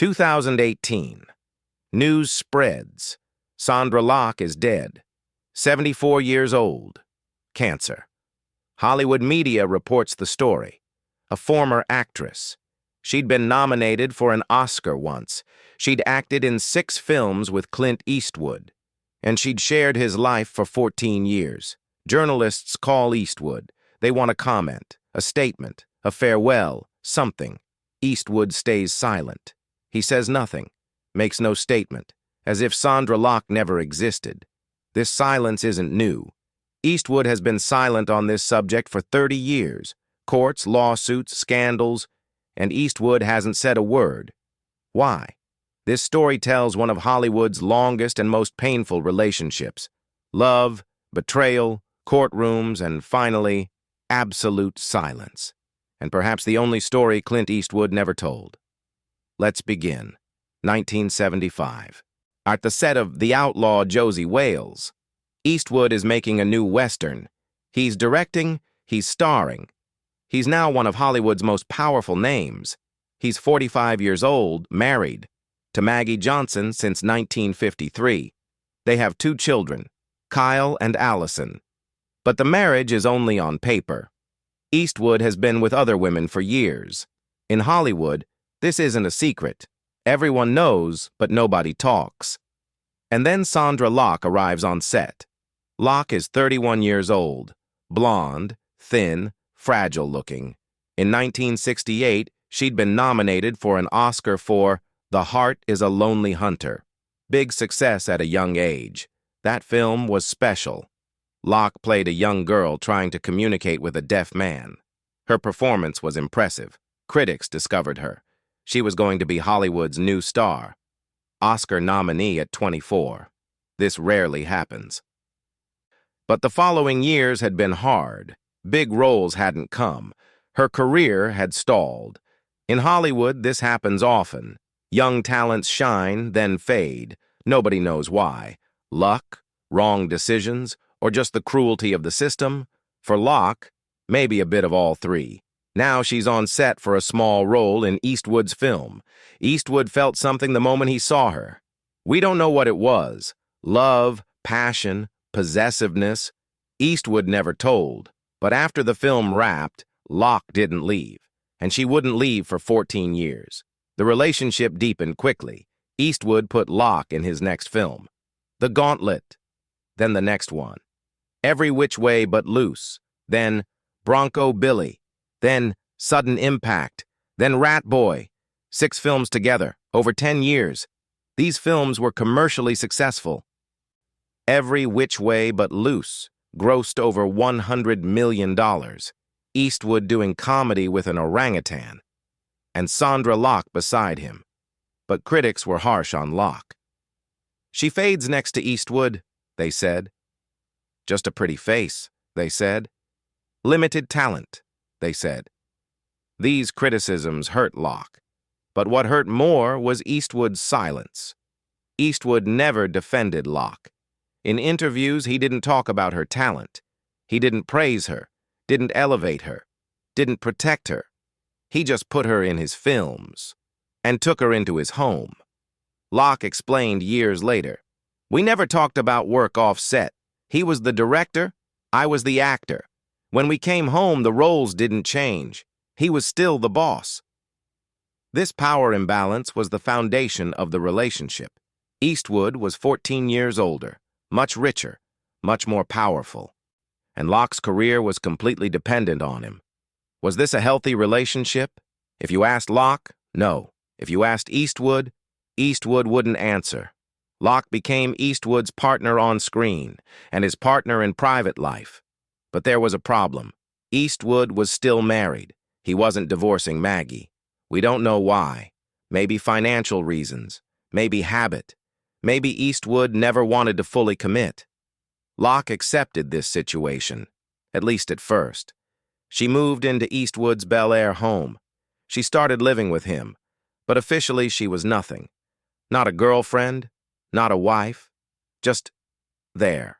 2018. News spreads. Sondra Locke is dead. 74 years old. Cancer. Hollywood media reports the story. A former actress. She'd been nominated for an Oscar once. She'd acted in 6 films with Clint Eastwood. And she'd shared his life for 14 years. Journalists call Eastwood. They want a comment, a statement, a farewell, something. Eastwood stays silent. He says nothing, makes no statement, as if Sondra Locke never existed. This silence isn't new. Eastwood has been silent on this subject for 30 years. Courts, lawsuits, scandals, and Eastwood hasn't said a word. Why? This story tells one of Hollywood's longest and most painful relationships. Love, betrayal, courtrooms, and finally, absolute silence. And perhaps the only story Clint Eastwood never told. Let's begin. 1975. At the set of The Outlaw Josey Wales, Eastwood is making a new Western. He's directing, he's starring. He's now one of Hollywood's most powerful names. He's 45 years old, married to Maggie Johnson since 1953. They have 2 children, Kyle and Allison. But the marriage is only on paper. Eastwood has been with other women for years. In Hollywood, this isn't a secret. Everyone knows, but nobody talks. And then Sondra Locke arrives on set. Locke is 31 years old, blonde, thin, fragile-looking. In 1968, she'd been nominated for an Oscar for The Heart is a Lonely Hunter. Big success at a young age. That film was special. Locke played a young girl trying to communicate with a deaf man. Her performance was impressive. Critics discovered her. She was going to be Hollywood's new star. Oscar nominee at 24. This rarely happens. But the following years had been hard. Big roles hadn't come. Her career had stalled. In Hollywood, this happens often. Young talents shine, then fade. Nobody knows why. Luck, wrong decisions, or just the cruelty of the system? For Locke, maybe a bit of all 3. Now she's on set for a small role in Eastwood's film. Eastwood felt something the moment he saw her. We don't know what it was. Love, passion, possessiveness. Eastwood never told. But after the film wrapped, Locke didn't leave. And she wouldn't leave for 14 years. The relationship deepened quickly. Eastwood put Locke in his next film. The Gauntlet. Then the next one. Every Which Way But Loose. Then Bronco Billy. Then Sudden Impact. Then Rat Boy. 6 films together, over 10 years. These films were commercially successful. Every Which Way But Loose grossed over $100 million. Eastwood doing comedy with an orangutan. And Sondra Locke beside him. But critics were harsh on Locke. She fades next to Eastwood, they said. Just a pretty face, they said. Limited talent, they said. These criticisms hurt Locke. But what hurt more was Eastwood's silence. Eastwood never defended Locke. In interviews, he didn't talk about her talent. He didn't praise her, didn't elevate her, didn't protect her. He just put her in his films and took her into his home. Locke explained years later, "We never talked about work off set. He was the director, I was the actor. When we came home, the roles didn't change. He was still the boss." This power imbalance was the foundation of the relationship. Eastwood was 14 years older, much richer, much more powerful. And Locke's career was completely dependent on him. Was this a healthy relationship? If you asked Locke, no. If you asked Eastwood, Eastwood wouldn't answer. Locke became Eastwood's partner on screen and his partner in private life. But there was a problem. Eastwood was still married. He wasn't divorcing Maggie. We don't know why. Maybe financial reasons. Maybe habit. Maybe Eastwood never wanted to fully commit. Locke accepted this situation, at least at first. She moved into Eastwood's Bel Air home. She started living with him, but officially she was nothing. Not a girlfriend, not a wife, just there.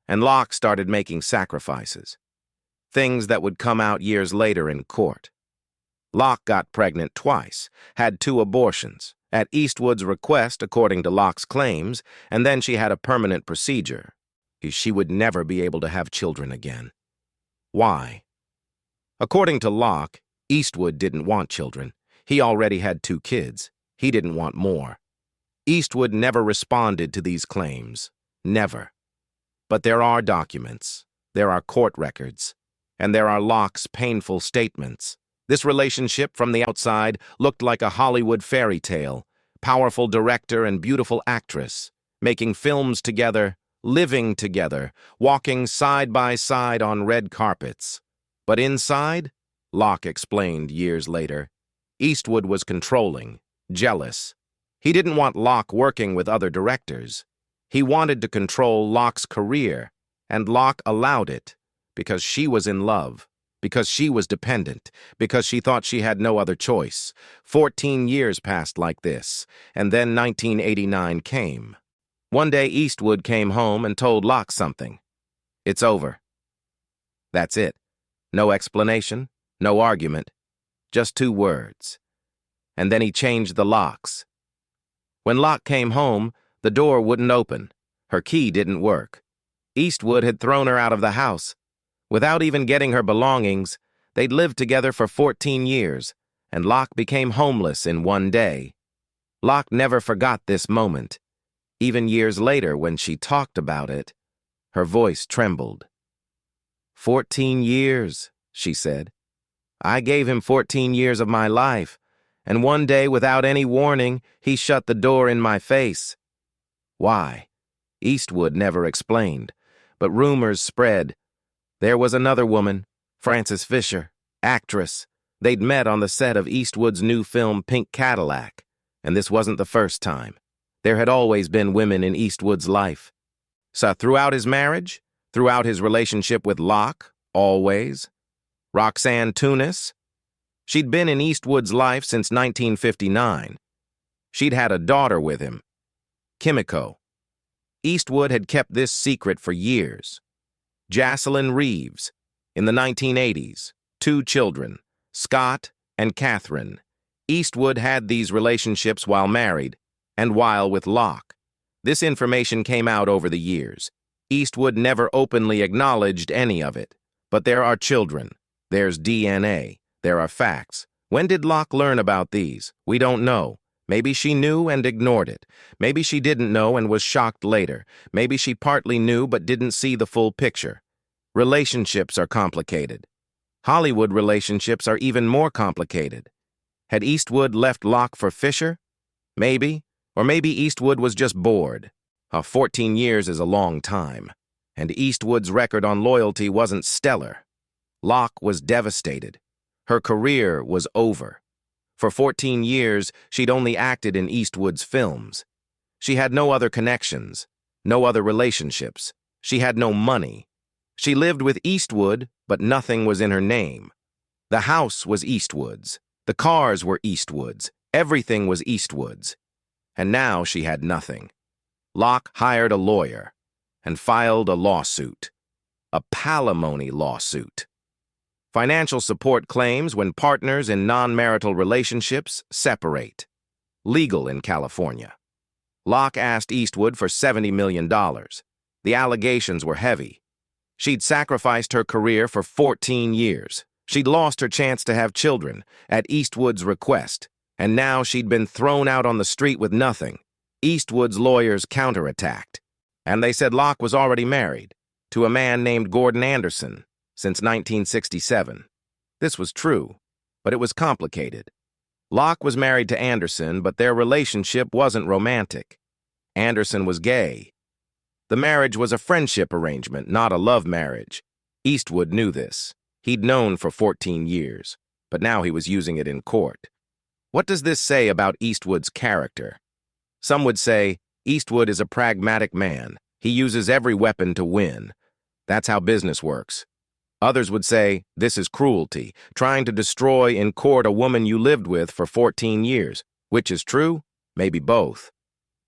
And Locke started making sacrifices, things that would come out years later in court. Locke got pregnant twice, had 2 abortions, at Eastwood's request according to Locke's claims, and then she had a permanent procedure. She would never be able to have children again. Why? According to Locke, Eastwood didn't want children. He already had 2 kids. He didn't want more. Eastwood never responded to these claims. Never. But there are documents, there are court records, and there are Locke's painful statements. This relationship from the outside looked like a Hollywood fairy tale, powerful director and beautiful actress, making films together, living together, walking side by side on red carpets. But inside, Locke explained years later, Eastwood was controlling, jealous. He didn't want Locke working with other directors. He wanted to control Locke's career, and Locke allowed it because she was in love, because she was dependent, because she thought she had no other choice. 14 years passed like this, and then 1989 came. One day Eastwood came home and told Locke something. It's over. That's it. No explanation, no argument, just 2 words. And then he changed the locks. When Locke came home, the door wouldn't open. Her key didn't work. Eastwood had thrown her out of the house. Without even getting her belongings, they'd lived together for 14 years, and Locke became homeless in one day. Locke never forgot this moment. Even years later, when she talked about it, her voice trembled. 14 years, she said. I gave him 14 years of my life, and one day, without any warning, he shut the door in my face. Why? Eastwood never explained, but rumors spread. There was another woman, Frances Fisher, actress. They'd met on the set of Eastwood's new film Pink Cadillac, and this wasn't the first time. There had always been women in Eastwood's life. So throughout his marriage, throughout his relationship with Locke, always. Roxanne Tunis. She'd been in Eastwood's life since 1959. She'd had a daughter with him, Kimiko. Eastwood had kept this secret for years. Jocelyn Reeves, in the 1980s, 2 children, Scott and Catherine. Eastwood had these relationships while married and while with Locke. This information came out over the years. Eastwood never openly acknowledged any of it. But there are children. There's DNA. There are facts. When did Locke learn about these? We don't know. Maybe she knew and ignored it. Maybe she didn't know and was shocked later. Maybe she partly knew but didn't see the full picture. Relationships are complicated. Hollywood relationships are even more complicated. Had Eastwood left Locke for Fisher? Maybe. Or maybe Eastwood was just bored. 14 years is a long time. And Eastwood's record on loyalty wasn't stellar. Locke was devastated. Her career was over. For 14 years, she'd only acted in Eastwood's films. She had no other connections, no other relationships. She had no money. She lived with Eastwood, but nothing was in her name. The house was Eastwood's. The cars were Eastwood's. Everything was Eastwood's. And now she had nothing. Locke hired a lawyer and filed a lawsuit, a palimony lawsuit. Financial support claims when partners in non-marital relationships separate. Legal in California. Locke asked Eastwood for $70 million. The allegations were heavy. She'd sacrificed her career for 14 years. She'd lost her chance to have children at Eastwood's request, and now she'd been thrown out on the street with nothing. Eastwood's lawyers counterattacked, and they said Locke was already married to a man named Gordon Anderson since 1967. This was true, but it was complicated. Locke was married to Anderson, but their relationship wasn't romantic. Anderson was gay. The marriage was a friendship arrangement, not a love marriage. Eastwood knew this. He'd known for 14 years, but now he was using it in court. What does this say about Eastwood's character? Some would say Eastwood is a pragmatic man. He uses every weapon to win. That's how business works. Others would say this is cruelty, trying to destroy in court a woman you lived with for 14 years. Which is true? Maybe both.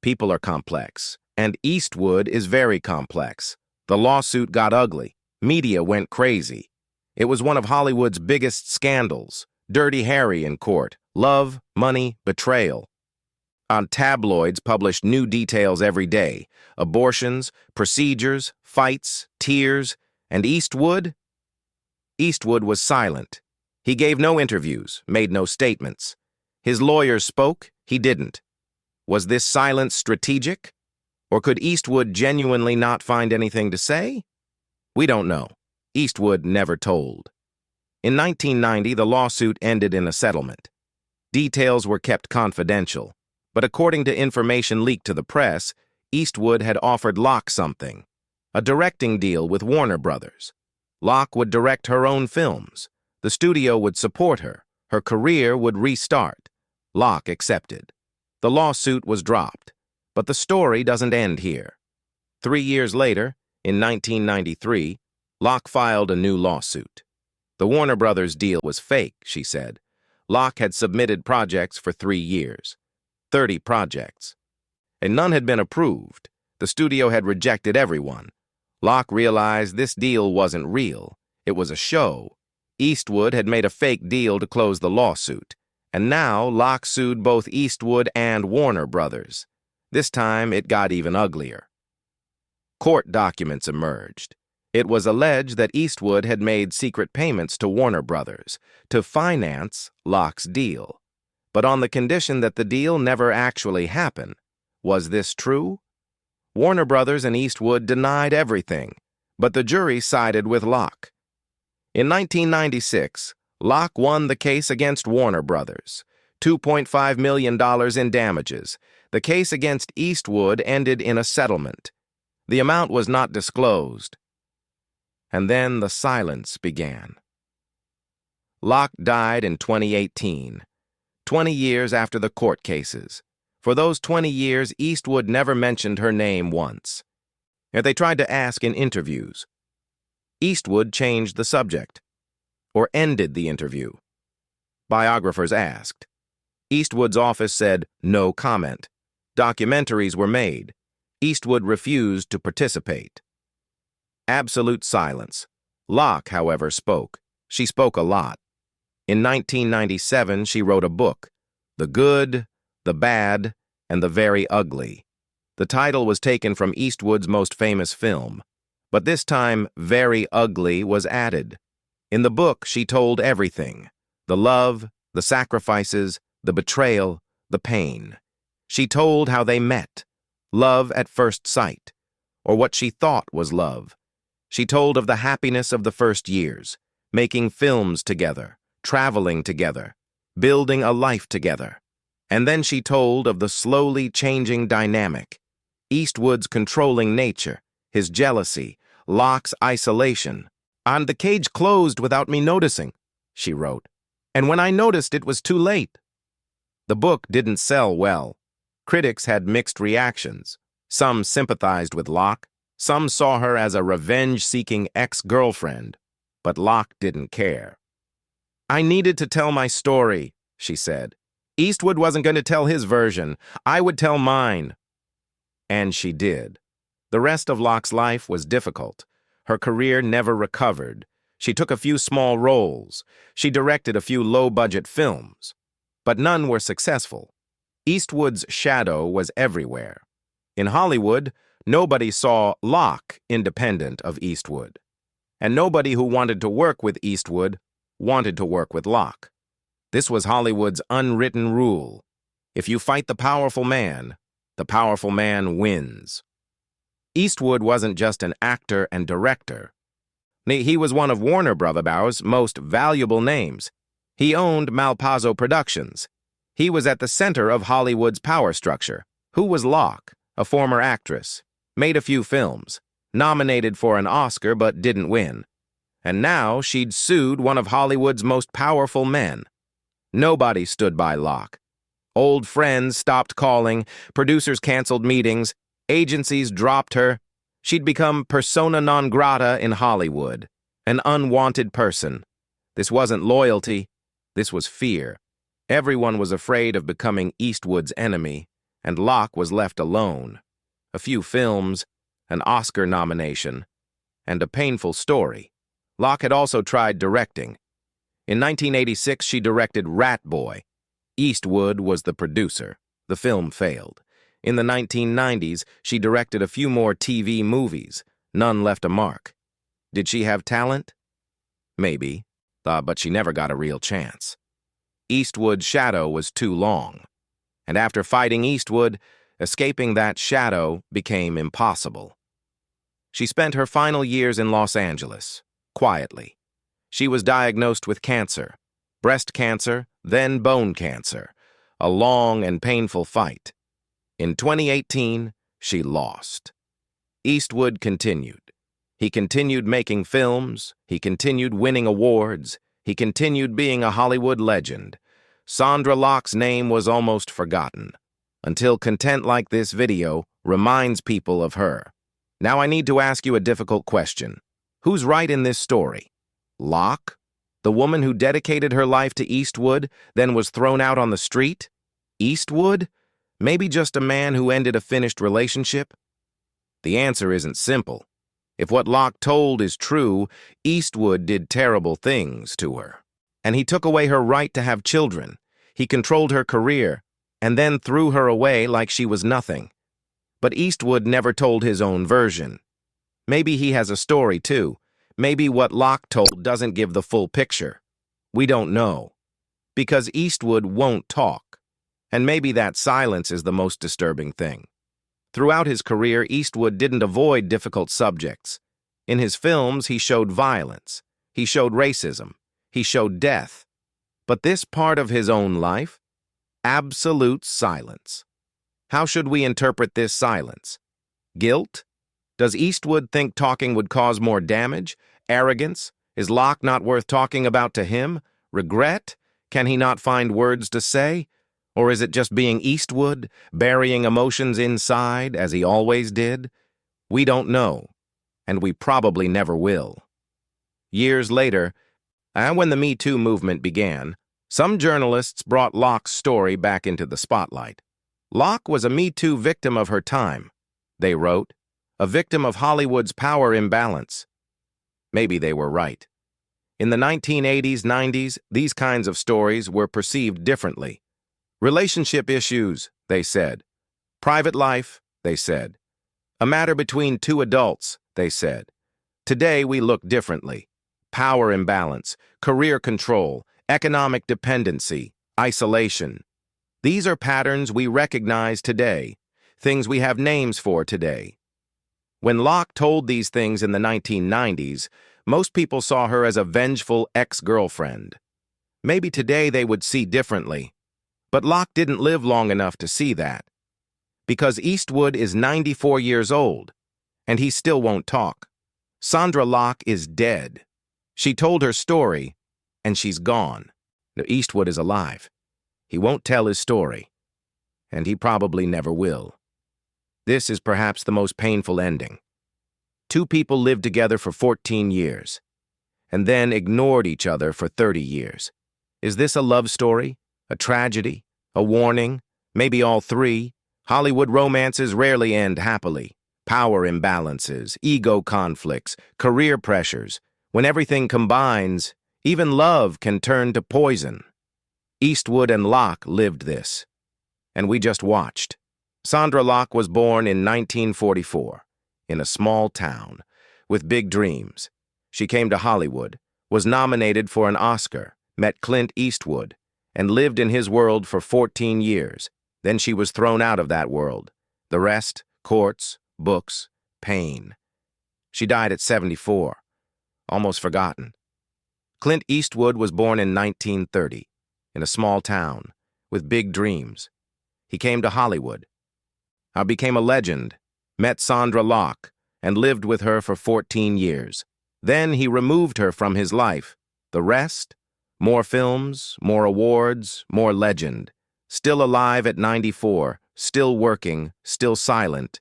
People are complex, and Eastwood is very complex. The lawsuit got ugly. Media went crazy. It was one of Hollywood's biggest scandals. Dirty Harry in court. Love, money, betrayal. On tabloids published new details every day. Abortions, procedures, fights, tears. And Eastwood? Eastwood was silent. He gave no interviews, made no statements. His lawyers spoke, he didn't. Was this silence strategic? Or could Eastwood genuinely not find anything to say? We don't know. Eastwood never told. In 1990, the lawsuit ended in a settlement. Details were kept confidential, but according to information leaked to the press, Eastwood had offered Locke something, a directing deal with Warner Brothers. Locke would direct her own films. The studio would support her. Her career would restart. Locke accepted. The lawsuit was dropped, but the story doesn't end here. 3 years later, in 1993, Locke filed a new lawsuit. The Warner Brothers deal was fake, she said. Locke had submitted projects for 3 years, 30 projects, and none had been approved. The studio had rejected everyone. Locke realized this deal wasn't real. It was a show. Eastwood had made a fake deal to close the lawsuit, and now Locke sued both Eastwood and Warner Brothers. This time, it got even uglier. Court documents emerged. It was alleged that Eastwood had made secret payments to Warner Brothers to finance Locke's deal, but on the condition that the deal never actually happened. Was this true? Warner Brothers and Eastwood denied everything, but the jury sided with Locke. In 1996, Locke won the case against Warner Brothers, $2.5 million in damages. The case against Eastwood ended in a settlement. The amount was not disclosed. And then the silence began. Locke died in 2018, 20 years after the court cases. For those 20 years, Eastwood never mentioned her name once. Yet they tried to ask in interviews. Eastwood changed the subject, or ended the interview. Biographers asked. Eastwood's office said, no comment. Documentaries were made. Eastwood refused to participate. Absolute silence. Locke, however, spoke. She spoke a lot. In 1997, she wrote a book, The Good, the Bad, and the Very Ugly. The title was taken from Eastwood's most famous film, but this time, Very Ugly was added. In the book, she told everything: the love, the sacrifices, the betrayal, the pain. She told how they met, love at first sight, or what she thought was love. She told of the happiness of the first years, making films together, traveling together, building a life together. And then she told of the slowly changing dynamic, Eastwood's controlling nature, his jealousy, Locke's isolation. And the cage closed without me noticing, she wrote. And when I noticed, it was too late. The book didn't sell well. Critics had mixed reactions. Some sympathized with Locke. Some saw her as a revenge-seeking ex-girlfriend. But Locke didn't care. I needed to tell my story, she said. Eastwood wasn't going to tell his version. I would tell mine. And she did. The rest of Locke's life was difficult. Her career never recovered. She took a few small roles. She directed a few low-budget films. But none were successful. Eastwood's shadow was everywhere. In Hollywood, nobody saw Locke independent of Eastwood. And nobody who wanted to work with Eastwood wanted to work with Locke. This was Hollywood's unwritten rule. If you fight the powerful man wins. Eastwood wasn't just an actor and director. He was one of Warner Brothers' most valuable names. He owned Malpazzo Productions. He was at the center of Hollywood's power structure. Who was Locke? A former actress. Made a few films. Nominated for an Oscar but didn't win. And now she'd sued one of Hollywood's most powerful men. Nobody stood by Locke. Old friends stopped calling, producers canceled meetings, agencies dropped her. She'd become persona non grata in Hollywood, an unwanted person. This wasn't loyalty, this was fear. Everyone was afraid of becoming Eastwood's enemy, and Locke was left alone. A few films, an Oscar nomination, and a painful story. Locke had also tried directing. In 1986, she directed Rat Boy. Eastwood was the producer. The film failed. In the 1990s, she directed a few more TV movies. None left a mark. Did she have talent? Maybe, but she never got a real chance. Eastwood's shadow was too long. And after fighting Eastwood, escaping that shadow became impossible. She spent her final years in Los Angeles, quietly. She was diagnosed with cancer, breast cancer, then bone cancer, a long and painful fight. In 2018, she lost. Eastwood continued. He continued making films, he continued winning awards, he continued being a Hollywood legend. Sondra Locke's name was almost forgotten, until content like this video reminds people of her. Now I need to ask you a difficult question. Who's right in this story? Locke, the woman who dedicated her life to Eastwood, then was thrown out on the street? Eastwood? Maybe just a man who ended a finished relationship? The answer isn't simple. If what Locke told is true, Eastwood did terrible things to her. And he took away her right to have children. He controlled her career, and then threw her away like she was nothing. But Eastwood never told his own version. Maybe he has a story, too. Maybe what Locke told doesn't give the full picture. We don't know. Because Eastwood won't talk. And maybe that silence is the most disturbing thing. Throughout his career, Eastwood didn't avoid difficult subjects. In his films, he showed violence. He showed racism. He showed death. But this part of his own life? Absolute silence. How should we interpret this silence? Guilt? Does Eastwood think talking would cause more damage? Arrogance? Is Locke not worth talking about to him? Regret? Can he not find words to say? Or is it just being Eastwood, burying emotions inside, as he always did? We don't know, and we probably never will. Years later, when the Me Too movement began, some journalists brought Locke's story back into the spotlight. Locke was a Me Too victim of her time, they wrote, a victim of Hollywood's power imbalance. Maybe they were right. In the 1980s, 90s, these kinds of stories were perceived differently. Relationship issues, they said. Private life, they said. A matter between two adults, they said. Today we look differently. Power imbalance, career control, economic dependency, isolation. These are patterns we recognize today, things we have names for today. When Locke told these things in the 1990s, most people saw her as a vengeful ex-girlfriend. Maybe today they would see differently. But Locke didn't live long enough to see that. Because Eastwood is 94 years old, and he still won't talk. Sondra Locke is dead. She told her story, and she's gone. Now, Eastwood is alive. He won't tell his story, and he probably never will. This is perhaps the most painful ending. Two people lived together for 14 years, and then ignored each other for 30 years. Is this a love story? A tragedy? A warning? Maybe all three? Hollywood romances rarely end happily. Power imbalances, ego conflicts, career pressures. When everything combines, even love can turn to poison. Eastwood and Locke lived this, and we just watched. Sondra Locke was born in 1944, in a small town, with big dreams. She came to Hollywood, was nominated for an Oscar, met Clint Eastwood, and lived in his world for 14 years. Then she was thrown out of that world. The rest, courts, books, pain. She died at 74, almost forgotten. Clint Eastwood was born in 1930, in a small town, with big dreams. He came to Hollywood. I became a legend, met Sondra Locke, and lived with her for 14 years. Then he removed her from his life. The rest? More films, more awards, more legend. Still alive at 94, still working, still silent.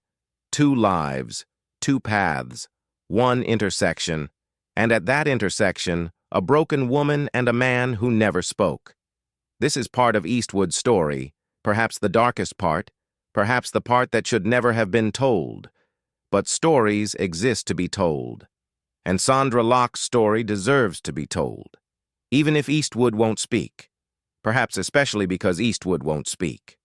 Two lives, two paths, one intersection, and at that intersection, a broken woman and a man who never spoke. This is part of Eastwood's story, perhaps the darkest part, perhaps the part that should never have been told. But stories exist to be told, and Sondra Locke's story deserves to be told. even if Eastwood won't speak. Perhaps especially because Eastwood won't speak.